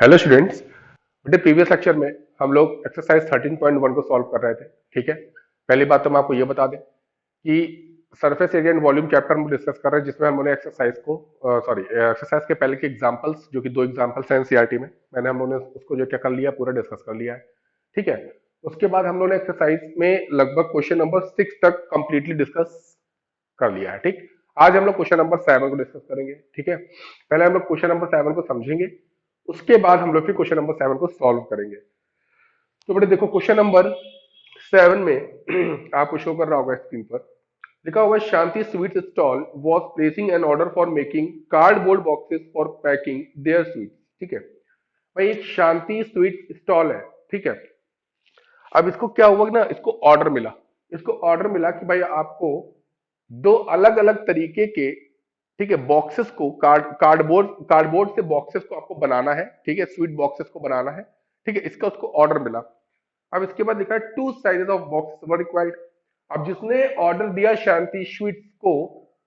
Hello students. बेटे previous lecture में हम लोग एक्सरसाइज 13.1 को सॉल्व कर रहे थे। ठीक है, पहली बात तो मैं आपको ये बता दें कि surface area and volume chapter में डिस्कस कर रहे हैं, जिसमें हमने एक्सरसाइज को एक्सरसाइज के पहले के एग्जांपल्स, जो कि दो एग्जांपल्स हैं एनसीईआरटी में, मैंने हम लोगों ने उसको जो क्या कर लिया, पूरा डिस्कस कर लिया है। ठीक है, उसके बाद हम लोगों ने एक्सरसाइज में लगभग क्वेश्चन नंबर 6 तक कंप्लीटली डिस्कस कर लिया है। ठीक, आज हम लोग क्वेश्चन नंबर 7 को डिस्कस करेंगे। ठीक है, पहले हम लोग क्वेश्चन नंबर 7 को समझेंगे, उसके बाद हम लोग फिर क्वेश्चन नंबर 7 को सॉल्व करेंगे। तो बेटे देखो, क्वेश्चन नंबर 7 में आपको शो कर रहा होगा स्क्रीन पर, लिखा हुआ है Shanti sweets stall was placing an order for making cardboard boxes for packing their sweets. ठीक है भाई, एक शांति स्वीट स्टॉल है। ठीक है, अब इसको क्या हुआ ना, इसको ऑर्डर मिला। इसको ऑर्डर मिला कि भाई आपको दो अलग अलग तरीके के, ठीक है, बॉक्सेस को कार्डबोर्ड से बॉक्सेस को आपको बनाना है। ठीक है, स्वीट बॉक्सेस को बनाना है। ठीक है, इसका उसको ऑर्डर मिला। अब इसके बाद लिखा है two sizes of boxes were required. अब जिसने ऑर्डर दिया शांति स्वीट्स को,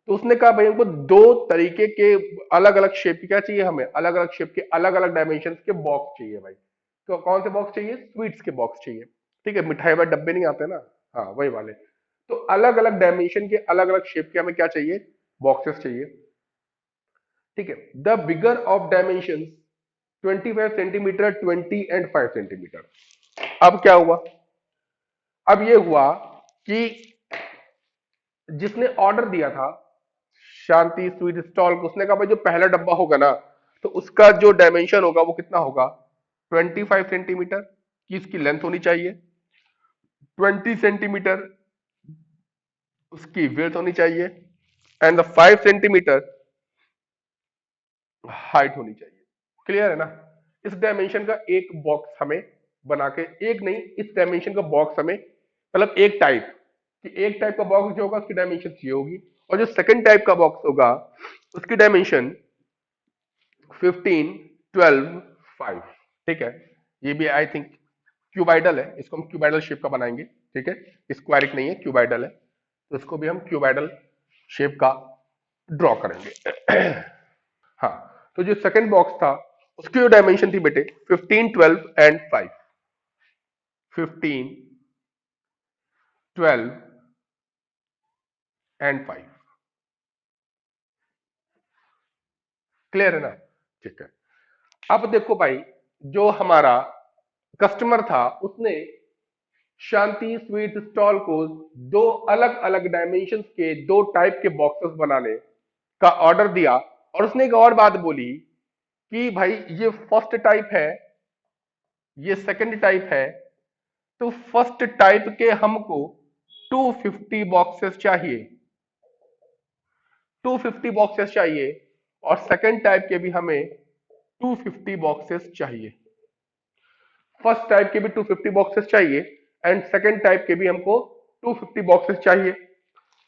तो उसने कहा भाई हमको दो तरीके के अलग अलग शेप के क्या चाहिए, हमें अलग अलग शेप के अलग अलग डायमेंशन के बॉक्स चाहिए भाई। तो कौन से बॉक्स चाहिए? स्वीट्स के बॉक्स चाहिए। ठीक है, मिठाई वाले डब्बे नहीं आते ना, हाँ वही वाले। तो अलग अलग डायमेंशन के अलग अलग शेप के हमें क्या चाहिए? बॉक्सेस चाहिए। ठीक है, the bigger of dimension 25 centimetre, 20 and 5 centimetre. अब क्या हुआ? अब ये हुआ कि जिसने ऑर्डर दिया था शांति स्वीट स्टॉल को, उसने कहा भाई जो पहला डब्बा होगा ना, तो उसका जो डायमेंशन होगा वो कितना होगा? 25 सेंटीमीटर की इसकी लेंथ होनी चाहिए, 20 सेंटीमीटर उसकी विड्थ होनी चाहिए, एंड द 5 सेंटीमीटर हाइट होनी चाहिए। क्लियर है ना? इस डायमेंशन का एक बॉक्स हमें बना के, एक नहीं, इस डायमेंशन का बॉक्स हमें, मतलब एक टाइप कि एक टाइप का बॉक्स जो होगा उसकी डायमेंशन ये होगी, और जो सेकंड टाइप का बॉक्स होगा उसकी डायमेंशन 15, 12, 5। ठीक है, ये भी आई थिंक क्यूबाइडल है, इसको हम क्यूबाइडल शेप का बनाएंगे। ठीक है, स्क्वायरिक नहीं है, क्यूबाइडल है, तो इसको भी हम क्यूबाइडल शेप का ड्रॉ करेंगे। हाँ, तो जो सेकंड बॉक्स था उसकी जो डायमेंशन थी बेटे 15, 12 एंड 5। 15, 12 एंड 5। क्लियर है ना? ठीक है, अब देखो भाई, जो हमारा कस्टमर था उसने शांति स्वीट स्टॉल को दो अलग अलग डायमेंशन के दो टाइप के बॉक्सेस बनाने का ऑर्डर दिया, और उसने एक और बात बोली कि भाई ये फर्स्ट टाइप है, ये सेकंड टाइप है, तो फर्स्ट टाइप के हमको 250 बॉक्सेस चाहिए, 250 बॉक्सेस चाहिए, और सेकंड टाइप के भी हमें 250 बॉक्सेस चाहिए। फर्स्ट टाइप के भी 250 बॉक्सेस चाहिए, एंड सेकंड टाइप के भी हमको 250 बॉक्सेस चाहिए।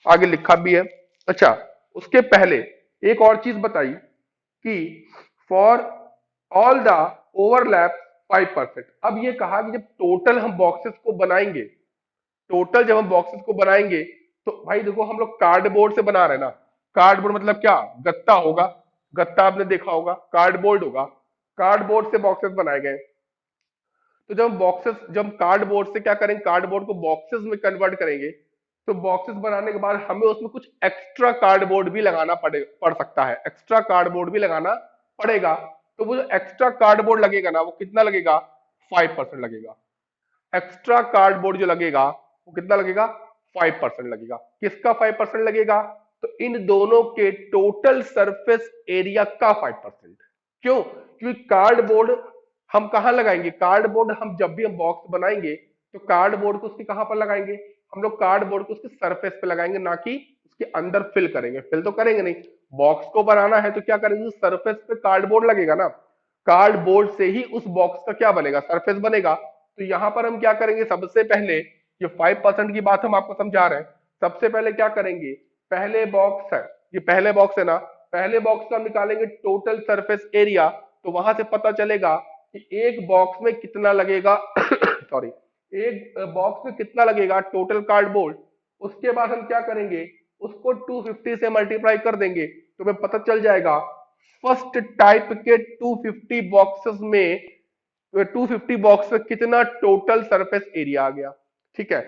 आगे लिखा भी है। अच्छा, उसके पहले एक और चीज बताई कि फॉर ऑल द ओवरलैप 5%। अब ये कहा कि जब टोटल हम बॉक्सेस को बनाएंगे, टोटल जब हम बॉक्सेस को बनाएंगे, तो भाई देखो हम लोग कार्डबोर्ड से बना रहे हैं ना। कार्डबोर्ड मतलब क्या? गत्ता होगा, गत्ता आपने देखा होगा, कार्डबोर्ड होगा, कार्डबोर्ड से बॉक्सेस बनाए गए। तो जब हम बॉक्सेस, जब हम कार्डबोर्ड से क्या करेंगे, कार्डबोर्ड को बॉक्सेस में कन्वर्ट करेंगे, तो बॉक्सेस बनाने के बाद हमें उसमें कुछ एक्स्ट्रा कार्डबोर्ड भी लगाना पड़ सकता है, एक्स्ट्रा कार्डबोर्ड भी लगाना पड़ेगा। तो वो जो एक्स्ट्रा कार्डबोर्ड लगेगा ना, वो कितना लगेगा? 5% लगेगा। एक्स्ट्रा कार्डबोर्ड जो लगेगा वो कितना लगेगा? 5% लगेगा। किसका 5% लगेगा? तो इन दोनों के टोटल सरफेस एरिया का 5%। क्यों? क्योंकि कार्डबोर्ड हम कहां लगाएंगे? कार्डबोर्ड हम जब भी हम बॉक्स बनाएंगे, तो कार्डबोर्ड को उसके कहां पर लगाएंगे? हम लोग कार्डबोर्ड को उसके सरफेस पे लगाएंगे, ना कि उसके अंदर फिल करेंगे। फिल तो करेंगे नहीं, बॉक्स को बनाना है तो क्या करेंगे? सरफेस पे कार्डबोर्ड लगेगा ना, कार्डबोर्ड से ही उस बॉक्स का क्या बनेगा? सरफेस बनेगा। तो यहां पर हम क्या करेंगे? सबसे पहले ये 5% की बात हम आपको समझा रहे हैं। सबसे पहले क्या करेंगे? पहले बॉक्स है, ये पहले बॉक्स है ना, पहले बॉक्स का निकालेंगे टोटल सरफेस एरिया। तो वहां से पता चलेगा कि एक बॉक्स में कितना लगेगा सॉरी, एक बॉक्स में कितना लगेगा टोटल कार्डबोर्ड। उसके बाद हम क्या करेंगे? उसको 250 से मल्टीप्लाई कर देंगे, तो हमें पता चल जाएगा फर्स्ट टाइप के 250 बॉक्सेस में 250 बॉक्स में कितना टोटल सरफेस एरिया आ गया। ठीक है,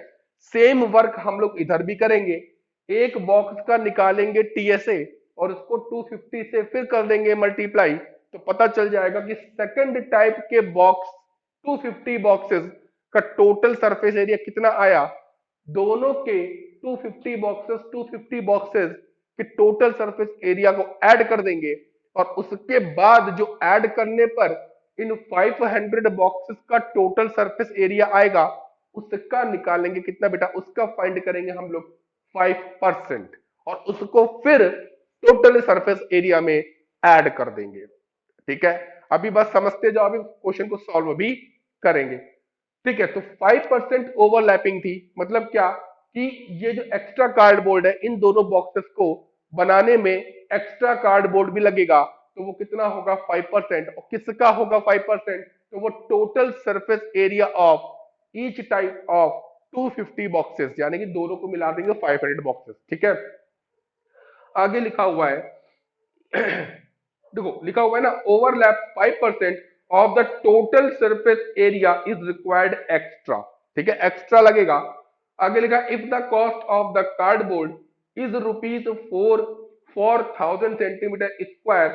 सेम वर्क हम लोग इधर भी करेंगे। एक बॉक्स का निकालेंगे टीएसए और उसको 250 से फिर कर देंगे मल्टीप्लाई, तो पता चल जाएगा कि सेकंड टाइप के बॉक्स 250 बॉक्सेस का टोटल सरफेस एरिया कितना आया। दोनों के 250 बॉक्सेस के टोटल सरफेस एरिया को ऐड कर देंगे और उसके बाद जो ऐड करने पर इन 500 बॉक्सेस का टोटल सरफेस एरिया आएगा, उसका निकालेंगे कितना बेटा, उसका फाइंड करेंगे हम लोग 5% और उसको फिर टोटल सरफेस एरिया में ऐड कर देंगे। ठीक है, अभी बस समझते जाओ, अभी क्वेश्चन को सॉल्व भी करेंगे। ठीक है, तो 5% ओवरलैपिंग थी, मतलब क्या कि ये जो एक्स्ट्रा कार्डबोर्ड है इन दोनों बॉक्सेस को बनाने में एक्स्ट्रा कार्डबोर्ड भी लगेगा, तो वो कितना होगा 5%। और किसका होगा 5%, तो वो total surface area of each type of 250 boxes, यानी कि दोनों को मिला देंगे 500 बॉक्सेस। ठीक है, आगे लिखा हुआ है देखो लिखा हुआ है ना, overlap 5% of the total surface area is required extra. ठीक है, एक्स्ट्रा लगेगा। आगे लिखा, if the cost of the cardboard is ₹4,000 centimetre square.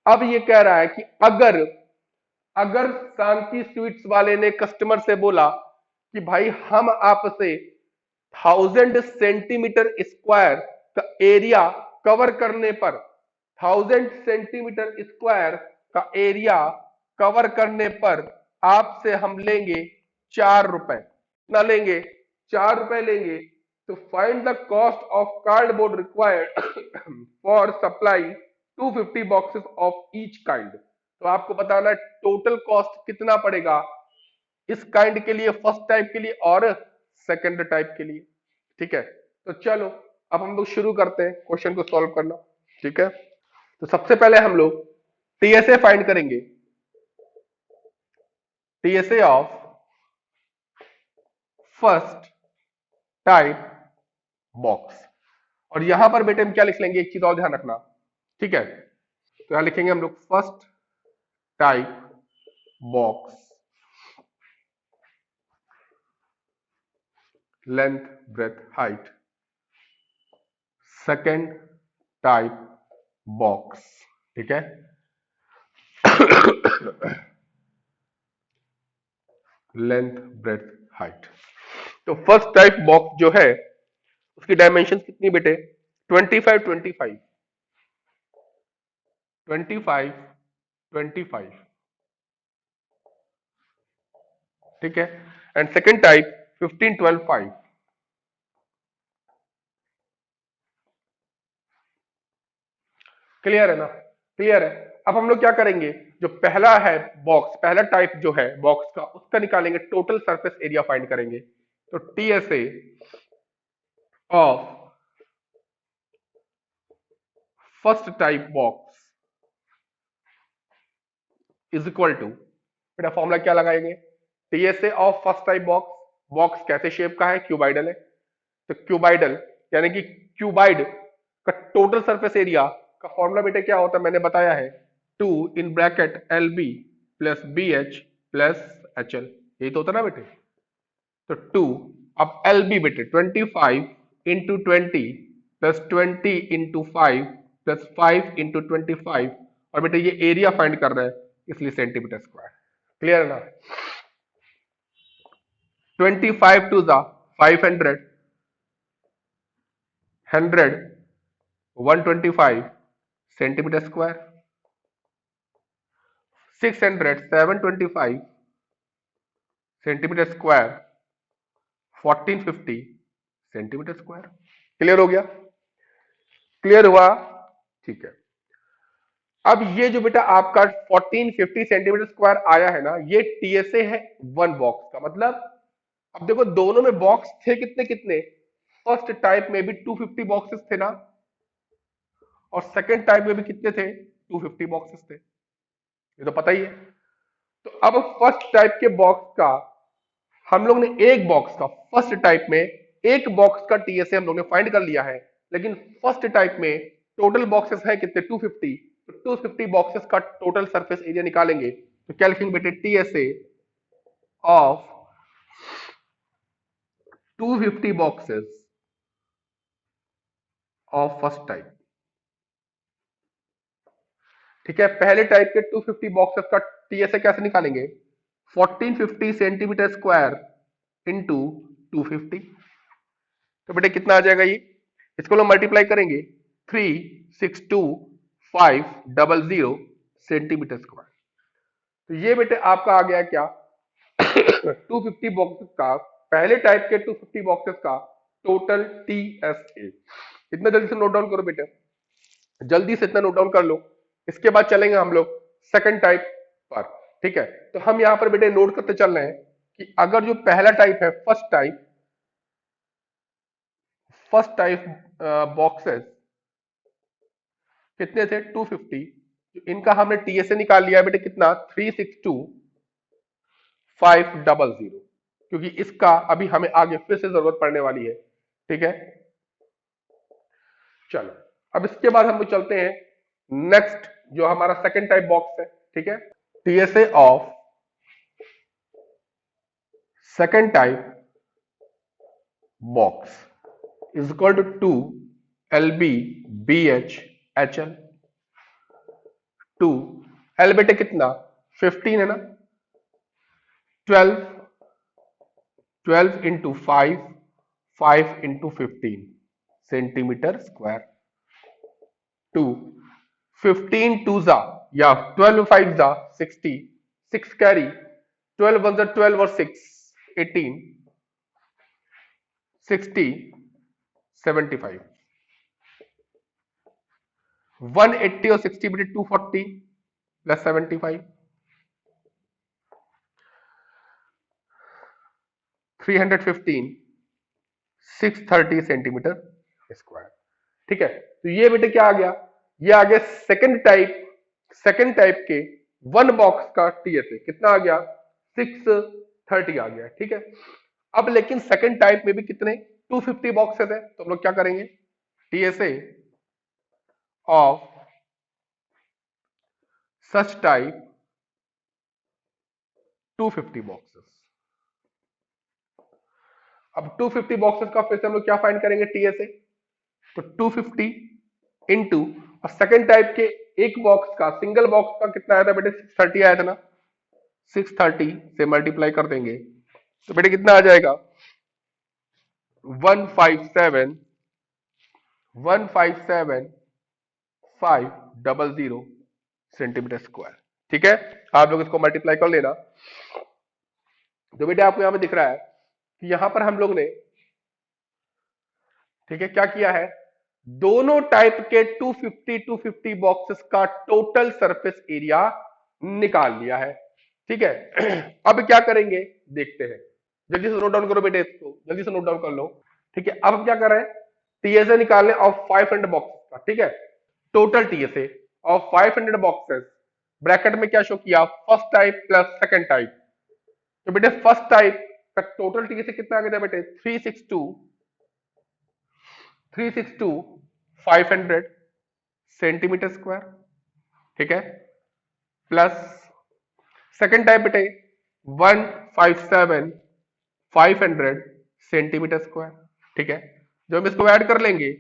अब ये कह रहा है कि अगर अगर शांति स्वीट्स वाले ने कस्टमर से बोला कि भाई हम आपसे 1000 सेंटीमीटर स्क्वायर का एरिया कवर करने पर 1000 सेंटीमीटर स्क्वायर का एरिया कवर करने पर आपसे हम लेंगे 4 रुपए। ना लेंगे 4 रुपए लेंगे, तो find the cost of cardboard required for supply 250 boxes of each kind. तो आपको बताना है टोटल कॉस्ट कितना पड़ेगा इस काइंड के लिए, फर्स्ट टाइप के लिए और सेकंड टाइप के लिए। ठीक है, तो चलो अब हम लोग शुरू करते हैं क्वेश्चन को सॉल्व करना। ठीक है, तो सबसे पहले हम लोग टीएसए फाइंड करेंगे, TSA of first type box. और यहां पर बेटे हम क्या लिख लेंगे, एक चीज और ध्यान रखना। ठीक है, तो यहां लिखेंगे हम लोग first type box length breadth height, second type box. ठीक है लेंथ ब्रेथ हाइट। तो फर्स्ट टाइप बॉक्स जो है उसकी डायमेंशन कितनी बेटे, 25 25 25 25। ठीक है, एंड सेकेंड टाइप 15 12 5। क्लियर है ना, क्लियर है। अब हम लोग क्या करेंगे, जो पहला है बॉक्स, पहला टाइप जो है बॉक्स का, उसका निकालेंगे, टोटल सरफेस एरिया फाइंड करेंगे। तो TSA of first type box is equal to, बेटा फॉर्मूला क्या लगाएंगे, TSA of first type box. Box कैसे शेप का है, क्यूबाइडल है, तो क्यूबाइडल यानी कि क्यूबाइड का टोटल सरफेस एरिया का फॉर्मूला बेटे क्या होता है, मैंने बताया है 2 in bracket L B plus B H plus H L, यही तो होता ना बेटे। तो 2, अब एल बी बेटे 25 into 20 plus 20 into 5 plus 5 into 25, और बेटे ये एरिया फाइंड कर रहे हैं इसलिए सेंटीमीटर स्क्वायर। क्लियर है ना, 25 टू ज़ा 500, 100 125 centimetre square, 600 725 centimetre square, 1450 centimetre square. Clear हो गया, क्लियर हुआ। ठीक है, अब ये जो बेटा आपका 1450 सेंटीमीटर स्क्वायर आया है ना, ये टीएसए है वन बॉक्स का। मतलब अब देखो दोनों में बॉक्स थे कितने कितने, फर्स्ट टाइप में भी 250 बॉक्सेस थे ना, और सेकंड टाइप में भी कितने थे, 250 बॉक्सेस थे, ये तो पता ही है। तो अब फर्स्ट टाइप के बॉक्स का हम लोग ने, एक बॉक्स का फर्स्ट टाइप में एक बॉक्स का टीएसए हम लोग ने फाइंड कर लिया है, लेकिन फर्स्ट टाइप में टोटल बॉक्सेस है कितने, 250। तो 250 बॉक्सेस का टोटल सरफेस एरिया निकालेंगे तो क्या लिखेंगे बेटे, TSA of 250 boxes of first type. ठीक है, पहले टाइप के 250 बॉक्सेस का टीएसए कैसे निकालेंगे, 1450 सेंटीमीटर स्क्वायर इंटू 250। तो बेटे कितना आ जाएगा ये, इसको लोग मल्टीप्लाई करेंगे, 362500 सेंटीमीटर स्क्वायर। तो ये बेटे आपका आ गया क्या 250 बॉक्सेस का, पहले टाइप के 250 बॉक्सेस का टोटल टीएसए। इतना जल्दी से नोट डाउन करो बेटे, जल्दी से इतना नोट डाउन कर लो। इसके बाद चलेंगे हम लोग सेकंड टाइप पर। ठीक है, तो हम यहां पर बेटे नोट करते चल रहे हैं कि अगर जो पहला टाइप है, फर्स्ट टाइप बॉक्सेस कितने थे 250, इनका हमने टीएसए निकाल लिया है बेटे कितना 362500, क्योंकि इसका अभी हमें आगे फिर से जरूरत पड़ने वाली है। ठीक है, चलो अब इसके बाद हम लोग चलते हैं नेक्स्ट जो हमारा सेकंड टाइप बॉक्स है। ठीक है, TSA of second type box is equal to 2 LB BH HL। 2 L बेटे कितना 15 है ना, 12 12 इंटू 5 5 इंटू 15 सेंटीमीटर स्क्वायर। 2 15 टू जा या 12 5 जा 60, 6 कैरी, 12 1 जा 12 और 6 18, 60 75, 180 और 60 बेटे 240 प्लस 75, 315 630 सेंटीमीटर स्क्वायर। ठीक है, तो ये बेटे क्या आ गया, ये आ गया सेकंड टाइप के वन बॉक्स का टीएसए कितना आ गया 630 आ गया। ठीक है, अब लेकिन सेकंड टाइप में भी कितने 250 बॉक्सेस है, तो हम लोग क्या करेंगे, TSA of such type 250 boxes. अब 250 बॉक्सेस का फिर से हम लोग क्या फाइंड करेंगे टीएसए, तो 250 इंटू और सेकंड टाइप के एक बॉक्स का सिंगल बॉक्स का कितना आया था बेटे 630 आया था ना, 630 से मल्टीप्लाई कर देंगे तो बेटे कितना आ जाएगा 157,500 सेंटीमीटर स्क्वायर। ठीक है, आप लोग इसको मल्टीप्लाई कर लेना। तो बेटे आपको यहां पे दिख रहा है कि यहां पर हम लोग ने ठीक है क्या किया है, दोनों टाइप के 250 बॉक्सेस का टोटल सरफेस एरिया निकाल लिया है। ठीक है अब क्या करेंगे देखते हैं, जल्दी से नोट डाउन करो बेटे, इसको जल्दी से नोट डाउन कर लो। ठीक है, अब हम क्या कर रहे हैं, टीएसए निकालने ऑफ 500 बॉक्सेस का। ठीक है, total TSA of 500 boxes, bracket में क्या शो किया first type plus second type. तो बेटे फर्स्ट टाइप का टोटल टीएसए कितना आ गया था बेटे 362 500 सेंटीमीटर स्क्वायर। ठीक है, प्लस सेकंड टाइप बेटे 157 500 सेंटीमीटर स्क्वायर। ठीक है, जब हम इसको ऐड कर लेंगे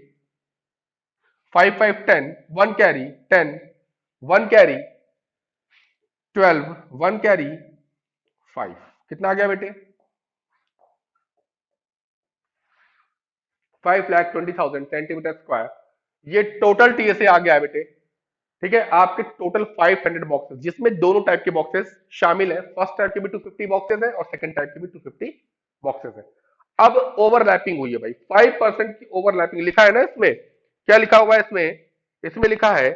5 5 10 1 कैरी 10 1 कैरी 12 1 कैरी 5, कितना आ गया बेटे 5,20,000 सेंटीमीटर स्क्वायर। ये टोटल टीएसए आ गया है बेटे। ठीक है, आपके टोटल 500 बॉक्सेस जिसमें दोनों टाइप के बॉक्सेस शामिल है, फर्स्ट टाइप के भी 250 बॉक्सेस है और सेकंड टाइप के भी 250 बॉक्सेस है। अब ओवरलैपिंग हुई है भाई, 5% की ओवरलैपिंग लिखा है ना इसमें, क्या लिखा हुआ है इसमें, इसमें लिखा है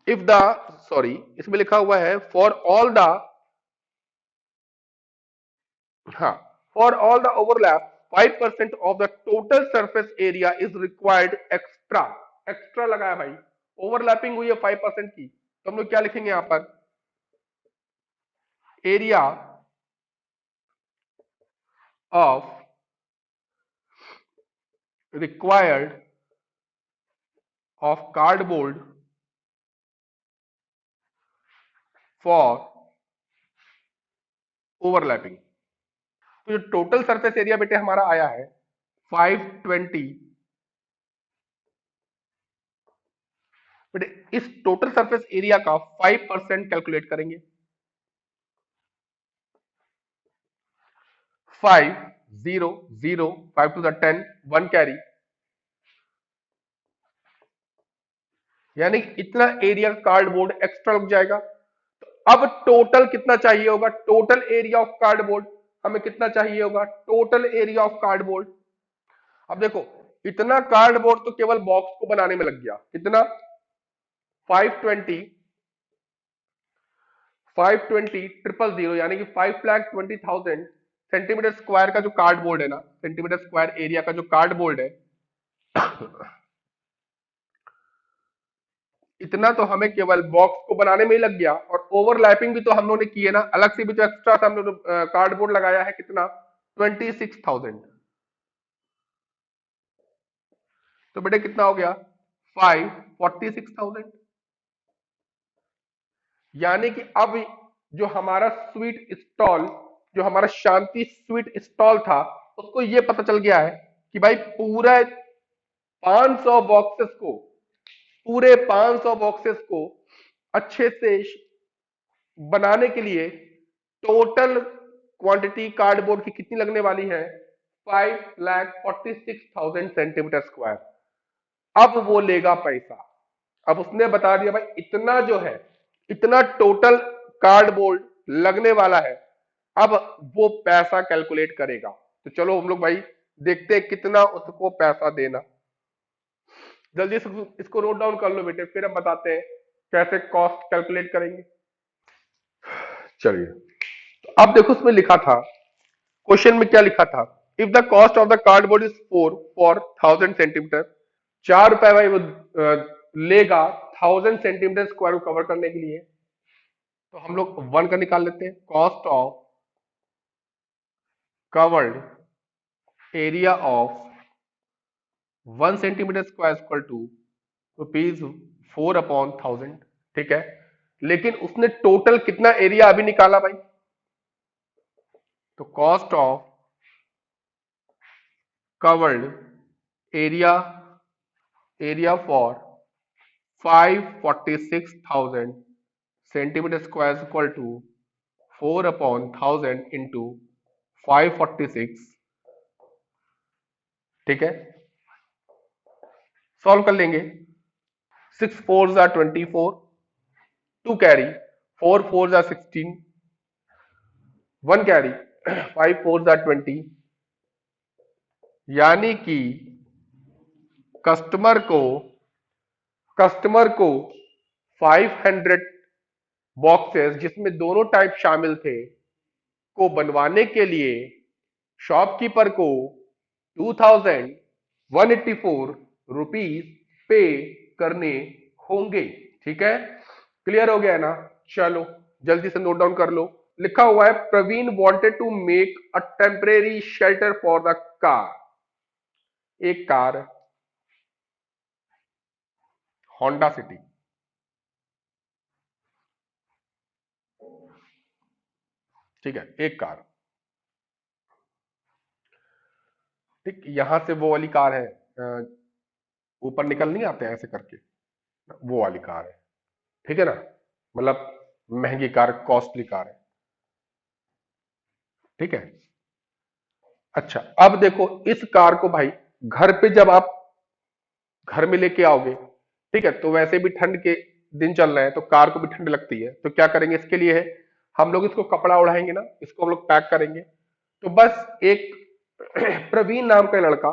इफ द सॉरी इसमें लिखा हुआ है फॉर ऑल द, हाँ, for all the overlap 5% of the total surface area is required extra. Extra लगा है भाई, ओवरलैपिंग हुई है 5% की, तो हम लोग क्या लिखेंगे यहां पर, area of required of cardboard for overlapping। तो जो टोटल सरफेस एरिया बेटे हमारा आया है 520, बेटे इस टोटल सरफेस एरिया का 5% कैलकुलेट करेंगे। 5 0 0 5 to the 10 1 कैरी, यानी इतना एरिया कार्डबोर्ड एक्स्ट्रा लग जाएगा। तो अब टोटल कितना चाहिए होगा, टोटल एरिया ऑफ कार्डबोर्ड हमें कितना चाहिए होगा, टोटल एरिया ऑफ कार्डबोर्ड। अब देखो इतना कार्डबोर्ड तो केवल बॉक्स को बनाने में लग गया, कितना 520 520 ट्रिपल जीरो यानी कि 5,20,000 सेंटीमीटर स्क्वायर का जो कार्डबोर्ड है ना, सेंटीमीटर स्क्वायर एरिया का जो कार्डबोर्ड है इतना तो हमें केवल बॉक्स को बनाने में ही लग गया। और ओवरलैपिंग भी तो हम लोगों ने की है ना, अलग से भी तो एक्स्ट्रा हम लोग कार्डबोर्ड लगाया है, कितना 26,000। तो बेटे कितना हो गया 546,000। यानी कि अब जो हमारा स्वीट स्टॉल, जो हमारा शांति स्वीट स्टॉल था, उसको ये पता चल गया है कि भाई पूरा 500 बॉक्सेस को, पूरे 500 बॉक्सेस को अच्छे से बनाने के लिए टोटल क्वांटिटी कार्डबोर्ड की कितनी लगने वाली है 5,46,000 सेंटीमीटर स्क्वायर। अब वो लेगा पैसा। अब उसने बता दिया भाई इतना जो है, इतना टोटल कार्डबोर्ड लगने वाला है, अब वो पैसा कैलकुलेट करेगा। तो चलो हम लोग भाई देखते हैं कितना उसको पैसा देना। जल्दी से इसको नोट डाउन कर लो बेटे, फिर हम बताते हैं कैसे कॉस्ट कैलकुलेट करेंगे। चलिए तो अब देखो उसमें लिखा था, क्वेश्चन में क्या लिखा था, if the cost of the cardboard is 4 for 1000 centimetre, 4 रुपए भाई वो लेगा 1000 सेंटीमीटर स्क्वायर को कवर करने के लिए। तो हम लोग 1 का निकाल लेते हैं, cost of covered area of 1 centimetre square equal to rupees 4/1000। ठीक है, लेकिन उसने टोटल कितना एरिया अभी निकाला भाई, तो cost of covered area for 546,000 centimetre square equal to 4/1000 into 546। ठीक है, सॉल्व कर लेंगे। 6 4 जा 24, 2 कैरी, 4 4 जा 16, 1 कैरी, 5 4 जा 20, यानी कि कस्टमर को 500 बॉक्सेस जिसमें दोनों टाइप शामिल थे को बनवाने के लिए शॉपकीपर को 2,184 रुपीज पे करने होंगे। ठीक है, क्लियर हो गया ना। चलो जल्दी से नोट डाउन कर लो। लिखा हुआ है Praveen wanted to make a temporary shelter for the car. एक कार होंडा सिटी, ठीक है, एक कार, ठीक, यहां से वो वाली कार है, ऊपर निकल नहीं आते ऐसे करके, वो वाली कार है। ठीक है ना, मतलब महंगी कार, कॉस्टली कार है। ठीक है, अच्छा अब देखो इस कार को भाई घर पे जब आप घर में लेके आओगे, ठीक है, तो वैसे भी ठंड के दिन चल रहे हैं तो कार को भी ठंड लगती है, तो क्या करेंगे इसके लिए है, हम लोग इसको कपड़ा उड़ाएंगे ना, इसको हम लोग पैक करेंगे। तो बस एक प्रवीण नाम का लड़का,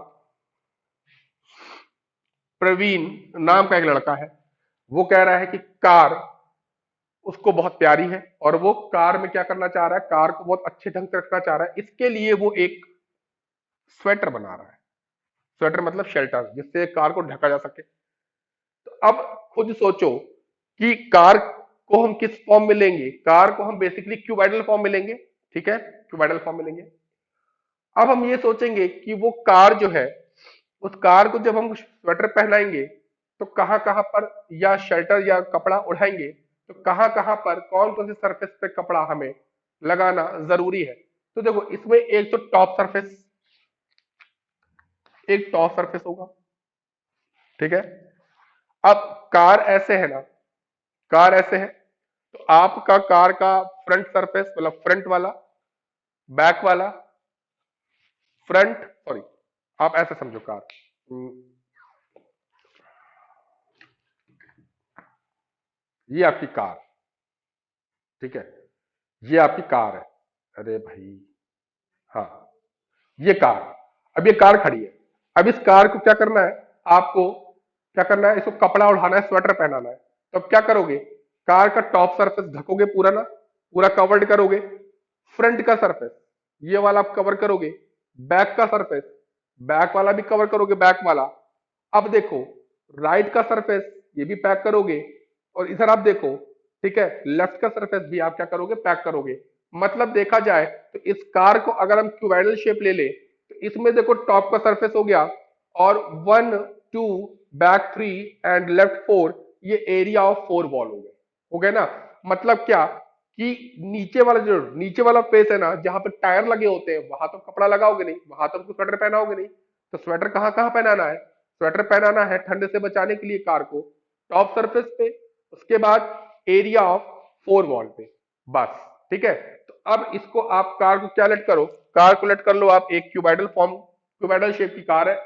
प्रवीण नाम का एक लड़का है, वो कह रहा है कि कार उसको बहुत प्यारी है और वो कार में क्या करना चाह रहा है, कार को बहुत अच्छे ढंग से रखना चाह रहा है। इसके लिए वो एक स्वेटर बना रहा है। स्वेटर मतलब शेल्टर, जिससे कार को ढका जा सके। तो अब खुद सोचो कि कार को हम किस फॉर्म में लेंगे, कार को हम बेसिकली क्यूबाइडल फॉर्म में लेंगे। ठीक है, क्यूबाइडल फॉर्म में लेंगे। अब हम ये सोचेंगे कि वो कार जो है, उस कार को जब हम स्वेटर पहनाएंगे तो कहां कहां पर या शेल्टर या कपड़ा उड़ाएंगे, तो कहां कहां पर कौन कौन सी सरफेस पे कपड़ा हमें लगाना जरूरी है। तो देखो इसमें एक तो टॉप सरफेस, एक टॉप सरफेस होगा, ठीक है। अब कार ऐसे है ना, कार ऐसे है, तो आपका कार का फ्रंट सरफेस मतलब फ्रंट वाला, बैक वाला, फ्रंट सॉरी, आप ऐसे समझो कार, ये आपकी कार, ठीक है, ये आपकी कार है, अरे भाई, हाँ, ये कार, अब ये कार खड़ी है। अब इस कार को क्या करना है, आपको क्या करना है, इसको कपड़ा उठाना है, स्वेटर पहनाना है। तो अब क्या करोगे, कार का टॉप सरफेस ढकोगे पूरा ना, पूरा कवर्ड करोगे, फ्रंट का सरफेस ये वाला आप कवर करोगे, बैक का सरफेस बैक वाला भी कवर करोगे, बैक वाला। अब देखो राइट का सरफेस ये भी पैक करोगे, और इधर आप देखो, ठीक है, लेफ्ट का सरफेस भी आप क्या करोगे, पैक करोगे। मतलब देखा जाए तो इस कार को अगर हम क्यूबाइडल शेप ले ले, तो इसमें देखो टॉप का सरफेस हो गया, और 1 2 बैक 3 एंड लेफ्ट 4, ये एरिया ऑफ 4 वॉल हो गए ना। मतलब क्या कि नीचे वाला जो नीचे वाला फेस है ना, जहां पे टायर लगे होते हैं वहां तो कपड़ा लगाओगे नहीं, वहां तो स्वेटर पहनाओगे नहीं। तो स्वेटर कहाँ कहाँ पहनाना है, स्वेटर पहनाना है ठंड से बचाने के लिए कार को टॉप सरफेस पे, उसके बाद एरिया ऑफ 4 वॉल पे, बस, ठीक है। तो अब इसको आप कार को क्या लेट करो, कार को लेट कर लो आप, एक क्यूबाइडल फॉर्म, क्यूबाइडल शेप की कार है।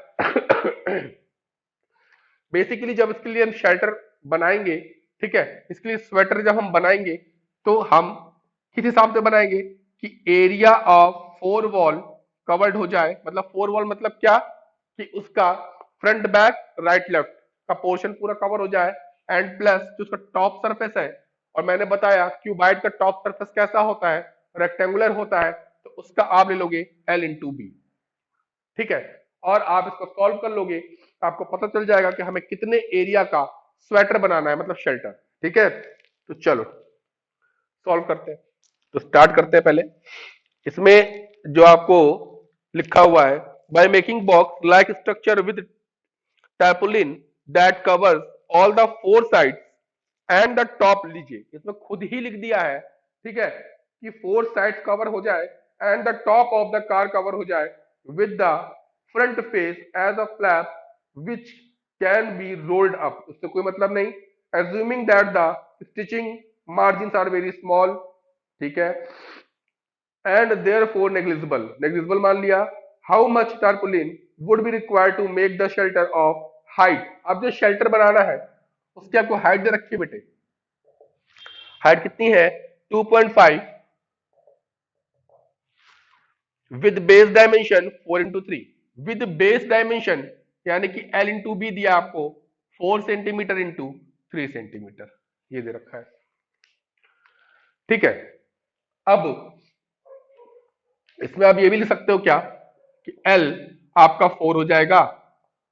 बेसिकली जब इसके लिए हम शेल्टर बनाएंगे, ठीक है, इसके लिए स्वेटर जब हम बनाएंगे, तो हम किस हिसाब से बनाएंगे कि एरिया ऑफ 4 वॉल कवर्ड हो जाए। मतलब 4 वॉल मतलब क्या, कि उसका फ्रंट बैक राइट लेफ्ट का पोर्शन पूरा कवर हो जाए, एंड प्लस जो उसका टॉप सरफेस है, और मैंने बताया क्यूबाइड का टॉप सरफेस कैसा होता है, रेक्टेंगुलर होता है, तो उसका आप ले लोगे L/B, ठीक है। और आप इसको सॉल्व कर लोगे, आपको पता चल जाएगा कि हमें कितने एरिया का स्वेटर बनाना है, मतलब शेल्टर, ठीक है। तो चलो सॉल्व करते हैं, तो स्टार्ट करते हैं। पहले इसमें जो आपको लिखा हुआ है, by making box like structure with tarpaulin that covers all the 4 sides and the top, लीजिए इसमें खुद ही लिख दिया है, ठीक है, कि 4 साइड्स कवर हो जाए and the top of the car cover हो जाए with the front face as a flap which can be rolled up. उससे कोई मतलब नहीं, assuming that the stitching margin are very small, ठीक है, and therefore negligible, negligible मान लिया। How much tarpaulin would be required to make the shelter of height. अब जो शेल्टर बनाना है उसकी आपको हाइट दे रखी है बेटे, हाइट कितनी है 2.5 with base dimension 4x3, with base dimension यानी कि L/B दिया आपको 4 सेंटीमीटर इंटू 3 सेंटीमीटर, ये दे रखा है, ठीक है। अब इसमें आप ये भी लिख सकते हो क्या, कि L आपका 4 हो जाएगा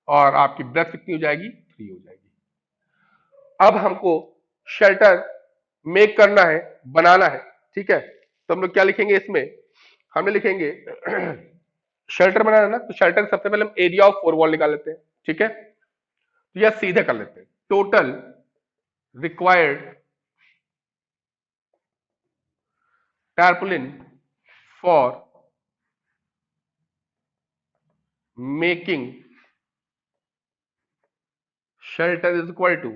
और आपकी ब्रेथ कितनी हो जाएगी, 3 हो जाएगी। अब हमको शेल्टर मेक करना है, बनाना है, ठीक है। तो हम लोग क्या लिखेंगे इसमें, हमने लिखेंगे शेल्टर बनाना है ना, तो शेल्टर सबसे पहले हम एरिया ऑफ 4 वॉल निकाल लेते हैं, ठीक है। तो यह सीधे कर लेते हैं, total required tarpaulin for making shelter is equal to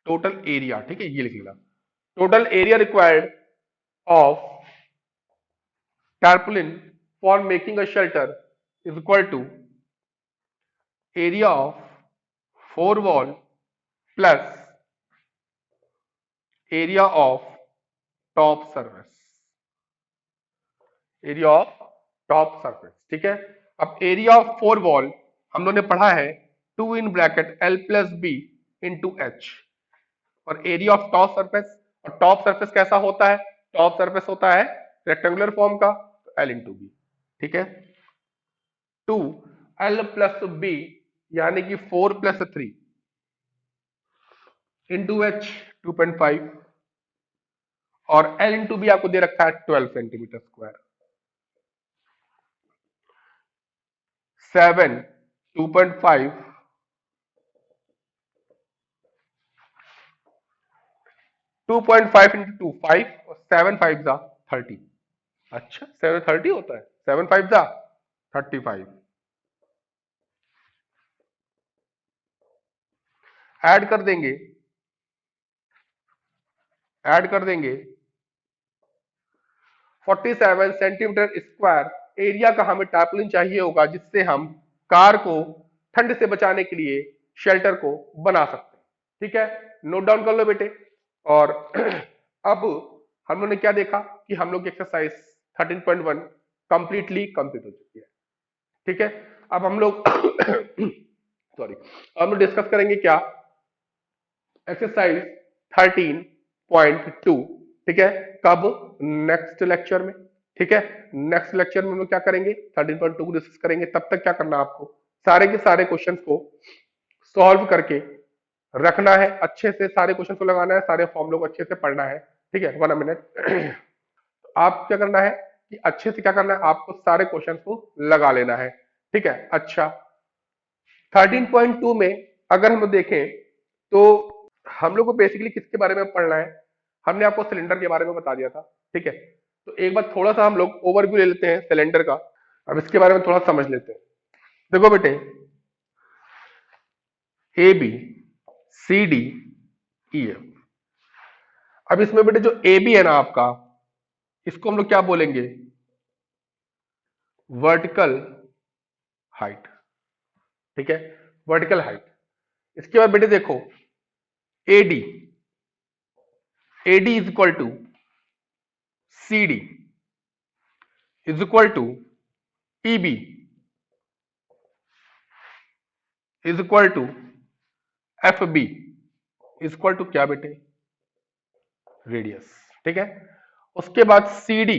total area, ठीक है, ये लिख लेना, total area required of tarpaulin for making a shelter is equal to area of 4 wall plus area of top surface, area of top surface, ठीक है। अब area of 4 wall हम लोगों ने पढ़ा है 2 in bracket L+B into H, और area of top surface, और टॉप सरफेस कैसा होता है, टॉप सरफेस होता है रेक्टेंगुलर फॉर्म का, तो L/B, ठीक है। 2 L+B यानी कि 4+3 इंटू एच 2.5, और L/B आपको दे रखा है 12 सेंटीमीटर स्क्वायर। 7 2.5 2.5 इंटू 2 5 और 7 5 जा 30। अच्छा 7 30 होता है, 7 5 जा 35। ऐड कर देंगे, ऐड कर देंगे 47 सेंटीमीटर स्क्वायर एरिया का हमें टैपलिन चाहिए होगा, जिससे हम कार को ठंड से बचाने के लिए शेल्टर को बना सकते हैं। ठीक है, नोट डाउन कर लो बेटे। और अब हम लोगों ने क्या देखा कि हम लोग की एक्सरसाइज 13.1 कंप्लीटली कंप्लीट हो चुकी है। ठीक है, अब हम लोग सॉरी, हम लोग डिस्कस करेंगे क्या, एक्सरसाइज 13.2। ठीक है, कब, नेक्स्ट लेक्चर में। ठीक है, नेक्स्ट लेक्चर में हम लोग क्या करेंगे, 13.2 को डिस्कस करेंगे। तब तक क्या करना है आपको, सारे के सारे क्वेश्चंस को सॉल्व करके रखना है, अच्छे से सारे क्वेश्चन को लगाना है, सारे फॉर्मूलों को अच्छे से पढ़ना है। ठीक है, 1 मिनट। आप क्या करना है कि अच्छे से क्या करना है, आपको सारे क्वेश्चन को लगा लेना है। ठीक है, अच्छा 13.2 में अगर हम देखें तो हम लोग को बेसिकली किसके बारे में पढ़ना है, हमने आपको सिलेंडर के बारे में बता दिया था। ठीक है, तो एक बार थोड़ा सा हम लोग ओवरव्यू ले लेते हैं सिलेंडर का। अब इसके बारे में थोड़ा समझ लेते हैं। देखो बेटे, A B C D E F. अब इसमें बेटे जो ए बी है ना आपका, इसको हम लोग क्या बोलेंगे, वर्टिकल हाइट। ठीक है, वर्टिकल हाइट। इसके बाद बेटे देखो AD, AD is equal to C D is equal to E B is equal to F B is equal to क्या बेटे, रेडियस। ठीक है, उसके बाद सी डी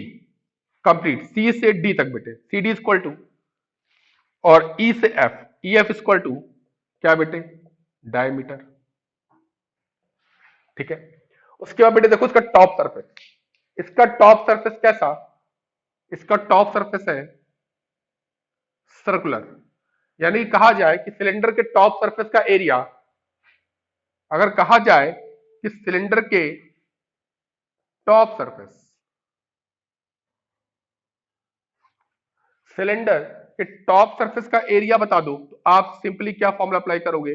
कंप्लीट, सी से डी तक बेटे, C D is equal to, और ई से F, E F is equal to क्या बेटे, डायमीटर। ठीक है, उसके बाद बेटे देखो इसका टॉप सरफेस, इसका टॉप सरफेस कैसा, इसका टॉप सरफेस है सर्कुलर। यानी कहा जाए कि सिलेंडर के टॉप सरफेस का एरिया, अगर कहा जाए कि सिलेंडर के टॉप सरफेस, सिलेंडर के टॉप सरफेस का एरिया बता दो, तो आप सिंपली क्या फॉर्मूला अप्लाई करोगे,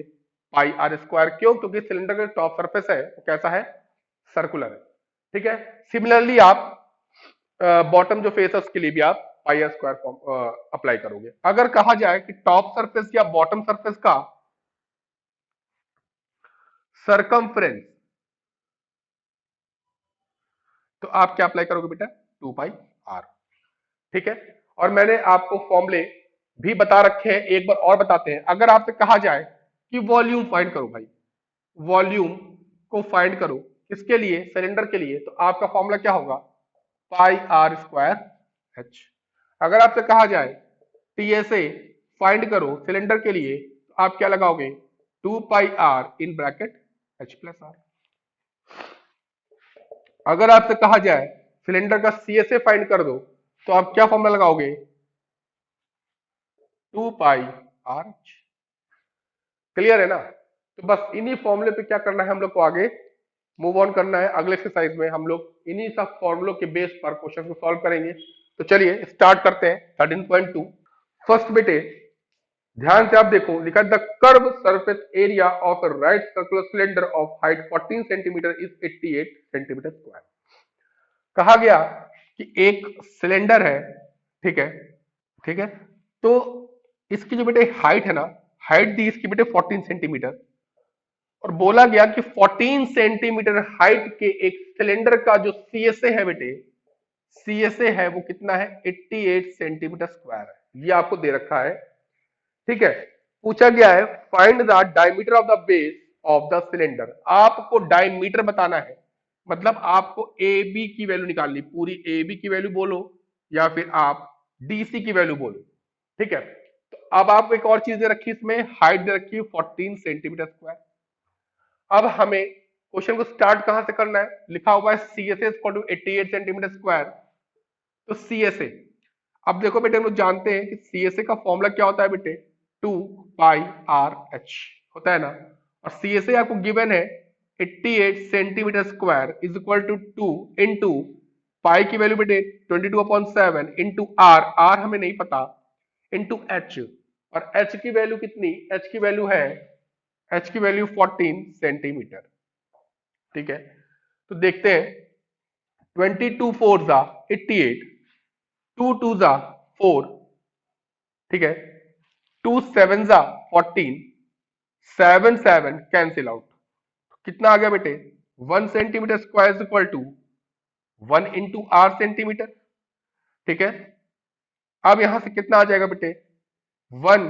पाई आर स्क्वायर। क्यों, क्योंकि सिलेंडर का टॉप सरफेस है वो कैसा है, सर्कुलर है। ठीक है, सिमिलरली आप बॉटम जो फेस है उसके लिए भी आप पाई आर स्क्वायर फॉर्म अप्लाई करोगे। अगर कहा जाए कि टॉप सरफेस या बॉटम सरफेस का सरकमफ्रेंस, तो आप क्या अप्लाई करोगे बेटा, 2 पाई आर। ठीक है, और मैंने आपको फॉर्मूले भी बता रखे हैं, एक बार और बताते हैं। अगर आपसे कहा जाए कि वॉल्यूम फाइंड करो भाई, वॉल्यूम को फाइंड करो किसके लिए, सिलेंडर के लिए, तो आपका फॉर्मूला क्या होगा, पाई आर स्क्वायर एच। अगर आपसे कहा जाए टीएसए फाइंड करो सिलेंडर के लिए, तो आप क्या लगाओगे, 2 pi R in bracket H plus R. अगर आपसे कहा जाए सिलेंडर का सीएसए फाइंड कर दो, तो आप क्या फॉर्मूला लगाओगे, 2 पाई आर एच। क्लियर है ना, तो बस इन्हीं फॉर्मूले पे क्या करना है हम लोग को, आगे मूव ऑन करना है। अगले एक्सरसाइज में हम लोग इन्हीं सब फॉर्मूलों के बेस पर क्वेश्चन को सॉल्व करेंगे। तो चलिए स्टार्ट करते हैं 13.2। फर्स्ट बेटे ध्यान से आप देखो, लिखा the curve surface area of a right circular cylinder of height 14 centimetre is 88 centimetre square. कहा गया कि एक सिलेंडर है, ठीक है, ठीक है, तो इसकी जो बेटे हाइट है ना, हाइट दी इसकी बेटे 14 सेंटीमीटर, और बोला गया कि 14 सेंटीमीटर हाइट के एक सिलेंडर का जो सीएसए है बेटे, सीएसए है वो कितना है, 88 सेंटीमीटर स्क्वायर है, ये आपको दे रखा है। ठीक है, पूछा गया है find the diameter of the base of the cylinder. आपको डायमीटर बताना है, मतलब आपको ए बी की वैल्यू निकालनी, पूरी ए बी की वैल्यू बोलो या फिर आप डीसी की वैल्यू बोलो। ठीक है, तो अब आपको एक और चीज दे रखी है, इसमें हाइट दे रखी है 14 सेंटीमीटर स्क्वायर। अब हमें क्वेश्चन को स्टार्ट कहां से करना है, लिखा हुआ है C S S 88 centimetre square, तो सी एस ए, अब देखो बेटे हम लोग जानते हैं कि CSA का फॉर्मूला क्या होता है बेटे, 2 पाई आर एच होता है ना। और CSA आपको गिवन है 88 centimetre square is equal to 2 into pi की वैल्यू बेटे 22/7 इंटू आर, आर हमें नहीं पता, इंटू एच। और एच की वैल्यू कितनी, एच की वैल्यू है, एच की वैल्यू 14 सेंटीमीटर। ठीक है, तो देखते हैं 22 4 जा 88, 2 2 जा 4, ठीक है, 2 7 जा 14, 7 7 कैंसिल आउट, कितना आ गया बेटे 1 centimetre square is equal to 1 into R centimetre. ठीक है, अब यहां से कितना आ जाएगा बेटे 1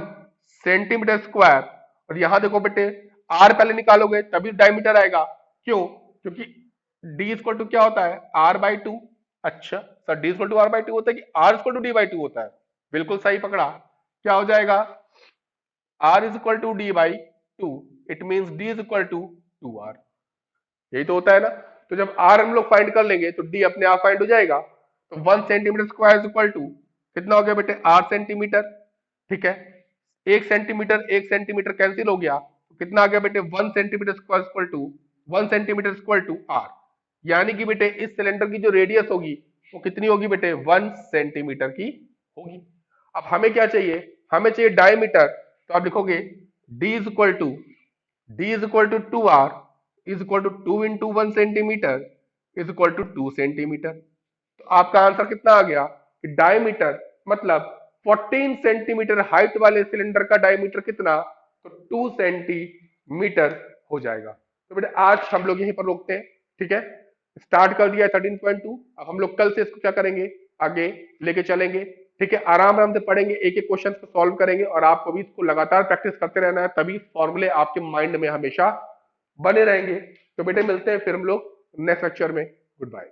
सेंटीमीटर स्क्वायर, और यहां देखो बेटे आर पहले निकालोगे तभी डायमीटर आएगा, क्यों, क्योंकि डी इक्वल टू क्या होता है r/2। अच्छा sir, D equal to r/2 होता है कि r इक्वल टू d/2 होता है, बिल्कुल सही पकड़ा। क्या हो जाएगा r is equal to d/2, it means d is equal to 2r, यही तो होता है ना। तो जब r हम लोग फाइंड कर लेंगे तो d अपने आप फाइंड हो जाएगा। तो 1 centimetre square is equal to कितना हो गया बेटे 8 सेंटीमीटर। ठीक है, 1 सेंटीमीटर कैंसिल हो गया, तो कितना आ गया बेटे 1 centimetre square equal to 1 centimetre equal to r, यानी कि बेटे इस सिलेंडर की जो रेडियस होगी वो कितनी होगी बेटे 1 सेंटीमीटर की होगी। अब हमें क्या चाहिए, हमें चाहिए डायमीटर, तो आप लिखोगे d is equal to 2r is equal to 2 into 1 centimetre is equal to 2 centimetre. तो आपका आंसर कितना आ गया कि डायमीटर मतलब 14 सेंटीमीटर हाइट वाले सिलेंडर का डायमीटर कितना, तो 2 सेंटीमीटर हो जाएगा। तो बेटा आज हम लोग यहीं पर रोकते हैं। ठीक है, स्टार्ट कर दिया 13.2, अब हम लोग कल से इसको क्या करेंगे, आगे लेके चलेंगे। ठीक है, आराम आराम से पढ़ेंगे, एक एक क्वेश्चन को सॉल्व करेंगे, और आपको भी इसको लगातार प्रैक्टिस करते रहना है, तभी फॉर्मूले आपके माइंड में हमेशा बने रहेंगे। तो बेटे मिलते हैं फिर हम लोग नेक्स्ट लेक्चर में। Good bye.